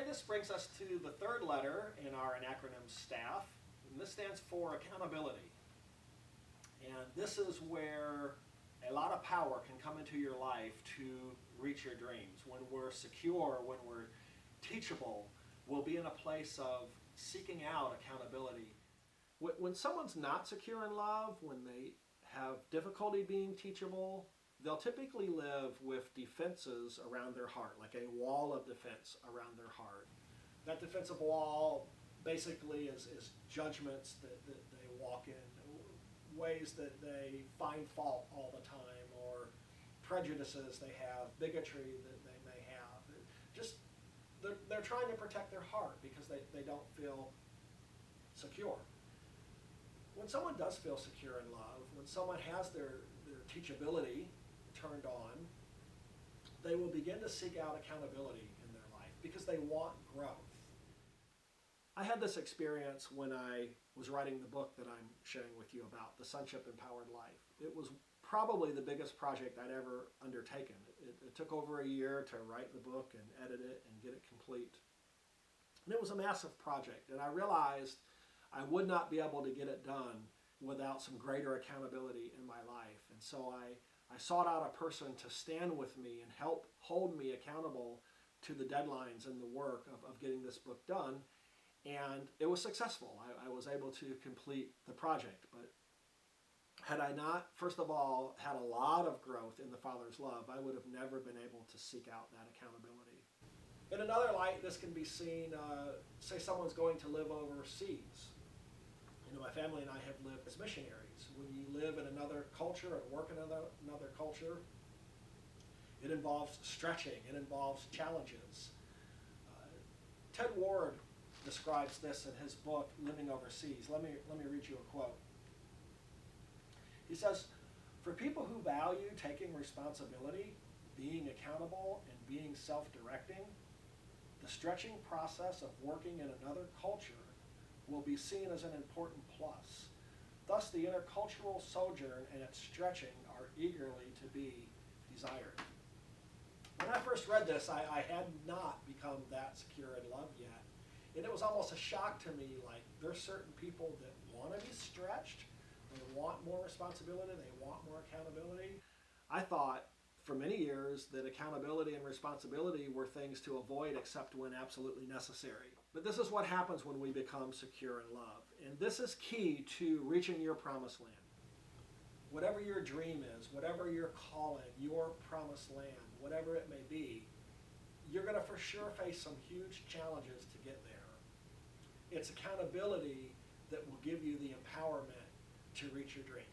this brings us to the third letter in our acronym staff, and this stands for accountability. And this is where a lot of power can come into your life to reach your dreams. When we're secure, when we're teachable, we'll be in a place of seeking out accountability. When someone's not secure in love, when they have difficulty being teachable, they'll typically live with defenses around their heart, like a wall of defense around their heart. That defensive wall basically is judgments that they walk in, ways that they find fault all the time, or prejudices they have, bigotry that they may have. Just they're trying to protect their heart because they don't feel secure. When someone does feel secure in love, when someone has their teachability turned on, they will begin to seek out accountability in their life because they want growth. I had this experience when I was writing the book that I'm sharing with you about, the Sonship Empowered Life. It was probably the biggest project I'd ever undertaken. It took over a year to write the book and edit it and get it complete. And it was a massive project, and I realized I would not be able to get it done without some greater accountability in my life. And so I sought out a person to stand with me and help hold me accountable to the deadlines and the work of getting this book done. And it was successful. I was able to complete the project. But had I not, first of all, had a lot of growth in the Father's love, I would have never been able to seek out that accountability. In another light, this can be seen, say someone's going to live overseas. My family and I have lived as missionaries. When you live in another culture and work in another culture, it involves stretching, it involves challenges. Ted Ward describes this in his book, Living Overseas. Let me read you a quote. He says, "For people who value taking responsibility, being accountable, and being self-directing, the stretching process of working in another culture will be seen as an important plus. Thus, the intercultural sojourn and its stretching are eagerly to be desired." When I first read this, I had not become that secure in love yet. And it was almost a shock to me, like there's certain people that want to be stretched, they want more responsibility, they want more accountability. I thought for many years that accountability and responsibility were things to avoid except when absolutely necessary. But this is what happens when we become secure in love. And this is key to reaching your promised land. Whatever your dream is, whatever your calling, your promised land, whatever it may be, you're going to for sure face some huge challenges to get there. It's accountability that will give you the empowerment to reach your dreams.